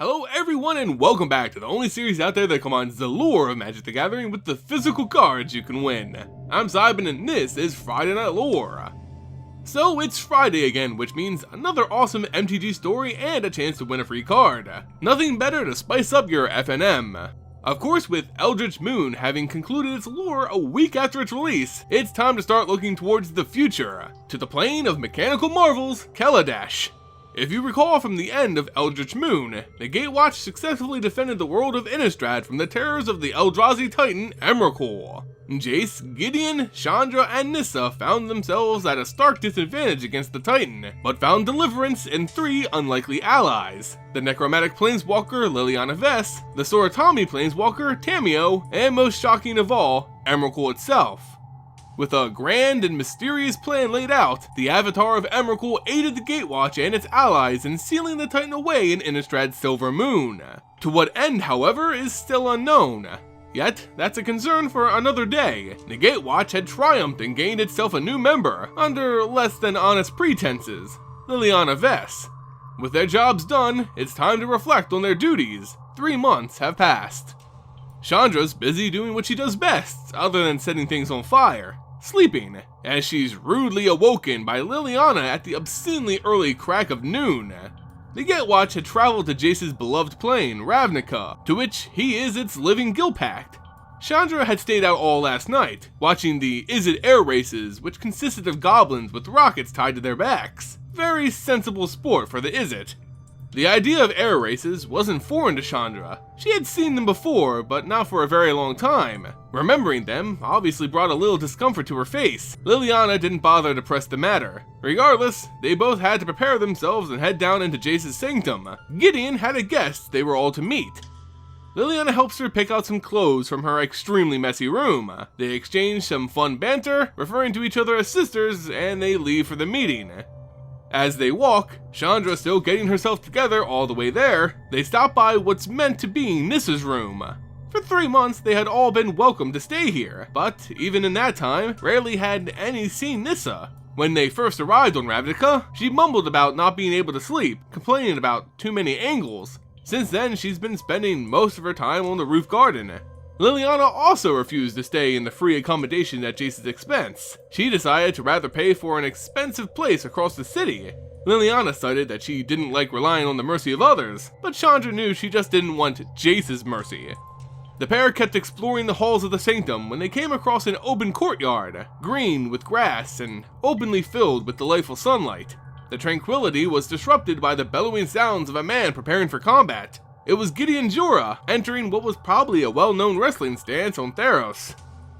Hello everyone and welcome back to the only series out there that combines the lore of Magic the Gathering with the physical cards you can win. I'm Zybin and this is Friday Night Lore. So it's Friday again, which means another awesome MTG story and a chance to win a free card. Nothing better to spice up your FNM. Of course, with Eldritch Moon having concluded its lore a week after its release, it's time to start looking towards the future, to the plane of mechanical marvels, Kaladesh. If you recall from the end of Eldritch Moon, the Gatewatch successfully defended the world of Innistrad from the terrors of the Eldrazi Titan, Emrakul. Jace, Gideon, Chandra, and Nissa found themselves at a stark disadvantage against the Titan, but found deliverance in three unlikely allies: the Necromantic Planeswalker Liliana Vess, the Soratami Planeswalker Tamiyo, and most shocking of all, Emrakul itself. With a grand and mysterious plan laid out, the avatar of Emrakul aided the Gatewatch and its allies in sealing the Titan away in Innistrad's Silver Moon. To what end, however, is still unknown. Yet, that's a concern for another day. The Gatewatch had triumphed and gained itself a new member, under less than honest pretenses: Liliana Vess. With their jobs done, it's time to reflect on their duties. 3 months have passed. Chandra's busy doing what she does best, other than setting things on fire: sleeping, as she's rudely awoken by Liliana at the obscenely early crack of noon. The Gatewatch had traveled to Jace's beloved plane, Ravnica, to which he is its living Gilpact. Chandra had stayed out all last night, watching the Izzet air races, which consisted of goblins with rockets tied to their backs. Very sensible sport for the Izzet. The idea of air races wasn't foreign to Chandra. She had seen them before, but not for a very long time. Remembering them obviously brought a little discomfort to her face. Liliana didn't bother to press the matter. Regardless, they both had to prepare themselves and head down into Jace's sanctum. Gideon had a guest they were all to meet. Liliana helps her pick out some clothes from her extremely messy room. They exchange some fun banter, referring to each other as sisters, and they leave for the meeting. As they walk, Chandra still getting herself together all the way there, they stop by what's meant to be Nissa's room. For 3 months they had all been welcome to stay here, but even in that time, rarely had any seen Nissa. When they first arrived on Ravnica, she mumbled about not being able to sleep, complaining about too many angles. Since then, she's been spending most of her time on the roof garden. Liliana also refused to stay in the free accommodation at Jace's expense. She decided to rather pay for an expensive place across the city. Liliana cited that she didn't like relying on the mercy of others, but Chandra knew she just didn't want Jace's mercy. The pair kept exploring the halls of the sanctum when they came across an open courtyard, green with grass and openly filled with delightful sunlight. The tranquility was disrupted by the bellowing sounds of a man preparing for combat. It was Gideon Jura, entering what was probably a well-known wrestling stance on Theros.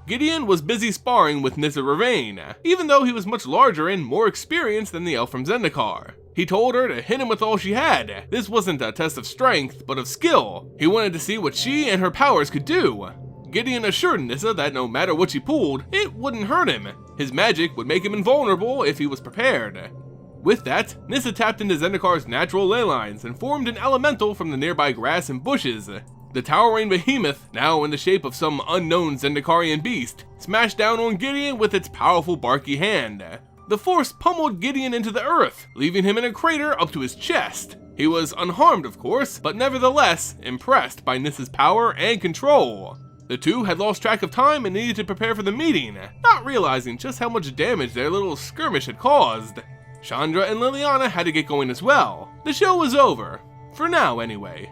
Gideon was busy sparring with Nissa Ravane, even though he was much larger and more experienced than the elf from Zendikar. He told her to hit him with all she had. This wasn't a test of strength, but of skill. He wanted to see what she and her powers could do. Gideon assured Nissa that no matter what she pulled, it wouldn't hurt him. His magic would make him invulnerable if he was prepared. With that, Nissa tapped into Zendikar's natural ley lines and formed an elemental from the nearby grass and bushes. The towering behemoth, now in the shape of some unknown Zendikarian beast, smashed down on Gideon with its powerful barky hand. The force pummeled Gideon into the earth, leaving him in a crater up to his chest. He was unharmed, of course, but nevertheless impressed by Nissa's power and control. The two had lost track of time and needed to prepare for the meeting, not realizing just how much damage their little skirmish had caused. Chandra and Liliana had to get going as well. The show was over. For now, anyway.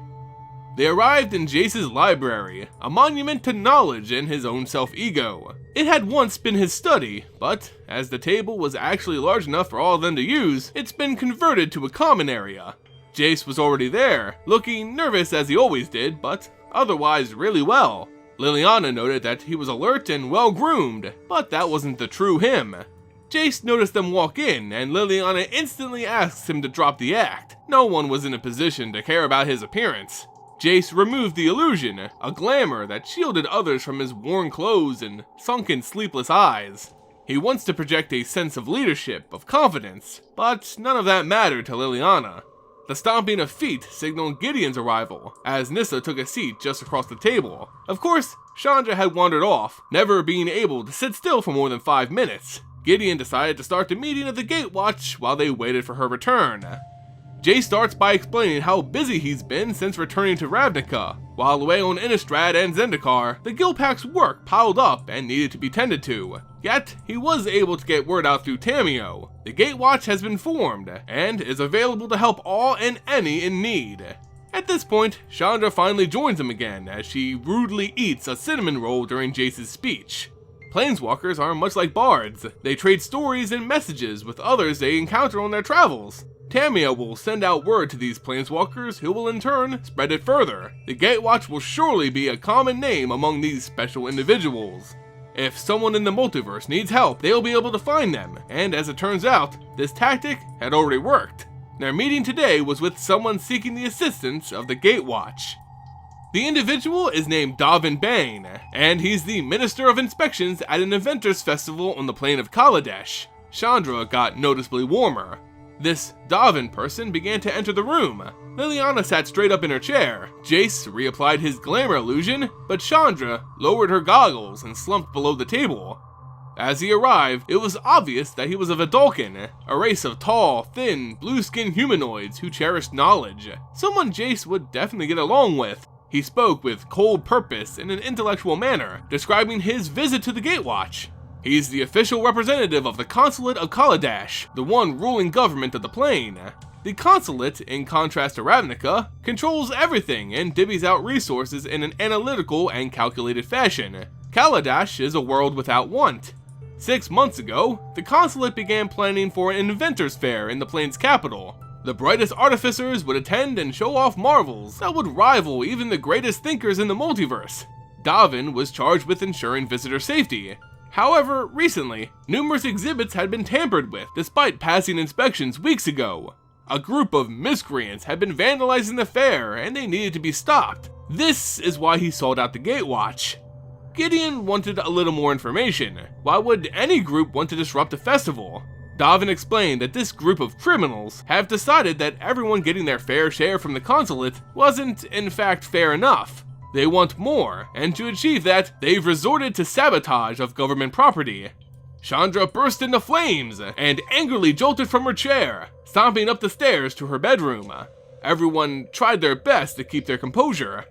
They arrived in Jace's library, a monument to knowledge and his own self-ego. It had once been his study, but as the table was actually large enough for all of them to use, it's been converted to a common area. Jace was already there, looking nervous as he always did, but otherwise really well. Liliana noted that he was alert and well-groomed, but that wasn't the true him. Jace noticed them walk in, and Liliana instantly asks him to drop the act. No one was in a position to care about his appearance. Jace removed the illusion, a glamour that shielded others from his worn clothes and sunken, sleepless eyes. He wants to project a sense of leadership, of confidence, but none of that mattered to Liliana. The stomping of feet signaled Gideon's arrival, as Nissa took a seat just across the table. Of course, Chandra had wandered off, never being able to sit still for more than 5 minutes. Gideon decided to start the meeting of the Gatewatch while they waited for her return. Jace starts by explaining how busy he's been since returning to Ravnica. While away on Innistrad and Zendikar, the Guildpack's work piled up and needed to be tended to. Yet, he was able to get word out through Tamiyo. The Gatewatch has been formed, and is available to help all and any in need. At this point, Chandra finally joins him again, as she rudely eats a cinnamon roll during Jace's speech. Planeswalkers are much like bards. They trade stories and messages with others they encounter on their travels. Tamiyo will send out word to these planeswalkers who will in turn spread it further. The Gatewatch will surely be a common name among these special individuals. If someone in the multiverse needs help, they'll be able to find them, and as it turns out, this tactic had already worked. Their meeting today was with someone seeking the assistance of the Gatewatch. The individual is named Dovin Baan, and he's the Minister of Inspections at an Inventors Festival on the plane of Kaladesh. Chandra got noticeably warmer. This Dovin person began to enter the room. Liliana sat straight up in her chair. Jace reapplied his glamour illusion, but Chandra lowered her goggles and slumped below the table. As he arrived, it was obvious that he was a Vedalken, a race of tall, thin, blue-skinned humanoids who cherished knowledge. Someone Jace would definitely get along with. He spoke with cold purpose in an intellectual manner, describing his visit to the Gatewatch. He's the official representative of the Consulate of Kaladesh, the one ruling government of the plane. The Consulate, in contrast to Ravnica, controls everything and divvies out resources in an analytical and calculated fashion. Kaladesh is a world without want. 6 months ago, the Consulate began planning for an Inventors Fair in the plane's capital. The brightest artificers would attend and show off marvels that would rival even the greatest thinkers in the multiverse. Dovin was charged with ensuring visitor safety. However, recently, numerous exhibits had been tampered with despite passing inspections weeks ago. A group of miscreants had been vandalizing the fair and they needed to be stopped. This is why he sought out the Gatewatch. Gideon wanted a little more information. Why would any group want to disrupt a festival? Dovin explained that this group of criminals have decided that everyone getting their fair share from the consulate wasn't in fact fair enough. They want more, and to achieve that, they've resorted to sabotage of government property. Chandra burst into flames and angrily jolted from her chair, stomping up the stairs to her bedroom. Everyone tried their best to keep their composure.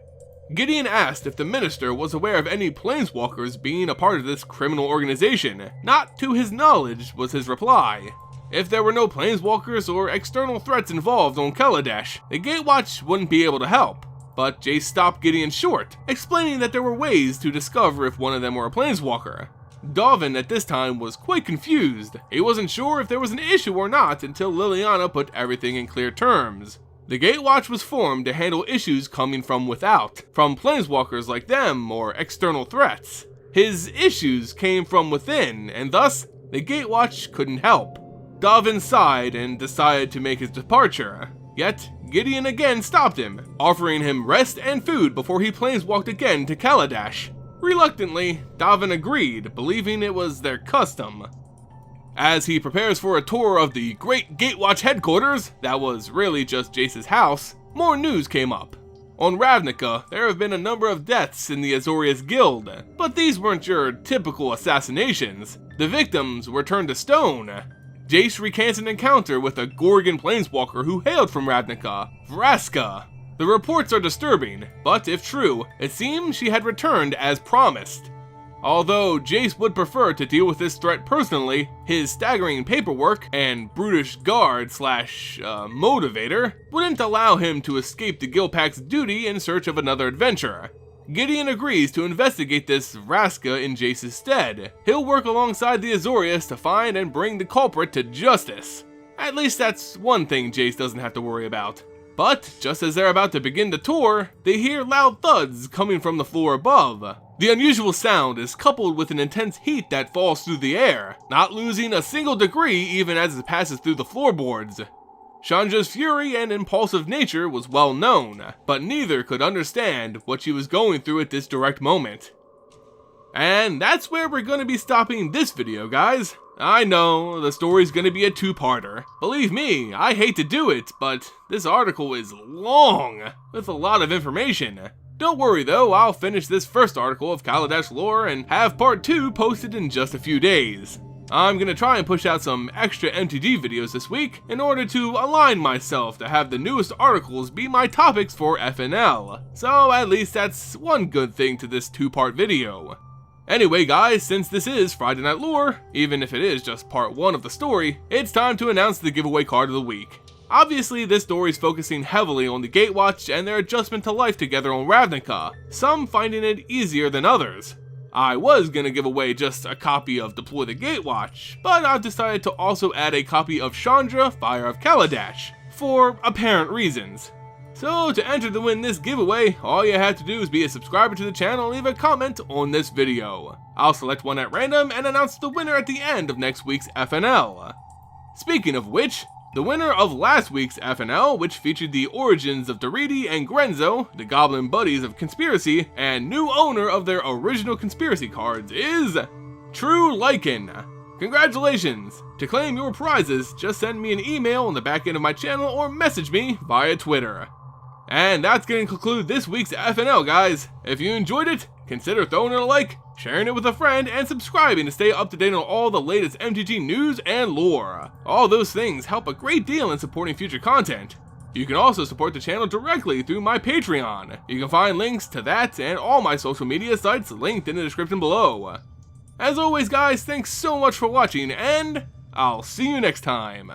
Gideon asked if the minister was aware of any planeswalkers being a part of this criminal organization. Not to his knowledge was his reply. If there were no planeswalkers or external threats involved on Kaladesh, the Gatewatch wouldn't be able to help. But Jace stopped Gideon short, explaining that there were ways to discover if one of them were a planeswalker. Dovin at this time was quite confused. He wasn't sure if there was an issue or not until Liliana put everything in clear terms. The Gatewatch was formed to handle issues coming from without, from planeswalkers like them or external threats. His issues came from within, and thus, the Gatewatch couldn't help. Dovin sighed and decided to make his departure. Yet, Gideon again stopped him, offering him rest and food before he planeswalked again to Kaladesh. Reluctantly, Dovin agreed, believing it was their custom. As he prepares for a tour of the Great Gatewatch headquarters, that was really just Jace's house, more news came up. On Ravnica, there have been a number of deaths in the Azorius Guild, but these weren't your typical assassinations. The victims were turned to stone. Jace recants an encounter with a Gorgon planeswalker who hailed from Ravnica, Vraska. The reports are disturbing, but if true, it seems she had returned as promised. Although Jace would prefer to deal with this threat personally, his staggering paperwork and brutish guard slash motivator wouldn't allow him to escape the Guildpack's duty in search of another adventure. Gideon agrees to investigate this Vraska in Jace's stead. He'll work alongside the Azorius to find and bring the culprit to justice. At least that's one thing Jace doesn't have to worry about. But just as they're about to begin the tour, they hear loud thuds coming from the floor above. The unusual sound is coupled with an intense heat that falls through the air, not losing a single degree even as it passes through the floorboards. Chandra's fury and impulsive nature was well known, but neither could understand what she was going through at this direct moment. And that's where we're going to be stopping this video, guys. I know, the story's going to be a two-parter. Believe me, I hate to do it, but this article is long, with a lot of information. Don't worry though, I'll finish this first article of Kaladesh lore and have part 2 posted in just a few days. I'm gonna try and push out some extra MTG videos this week in order to align myself to have the newest articles be my topics for FNL, so at least that's one good thing to this 2-part video. Anyway guys, since this is Friday Night Lore, even if it is just part 1 of the story, it's time to announce the giveaway card of the week. Obviously, this story is focusing heavily on the Gatewatch and their adjustment to life together on Ravnica, some finding it easier than others. I was gonna give away just a copy of Deploy the Gatewatch, but I've decided to also add a copy of Chandra, Fire of Kaladesh, for apparent reasons. So to enter to win this giveaway, all you have to do is be a subscriber to the channel and leave a comment on this video. I'll select one at random and announce the winner at the end of next week's FNL. Speaking of which, the winner of last week's FNL, which featured the origins of Doriti and Grenzo, the goblin buddies of Conspiracy, and new owner of their original Conspiracy cards, is True Lycan. Congratulations! To claim your prizes, just send me an email on the back end of my channel or message me via Twitter. And that's going to conclude this week's FNL, guys. If you enjoyed it, consider throwing it a like, sharing it with a friend, and subscribing to stay up to date on all the latest MTG news and lore. All those things help a great deal in supporting future content. You can also support the channel directly through my Patreon. You can find links to that and all my social media sites linked in the description below. As always guys, thanks so much for watching, and I'll see you next time.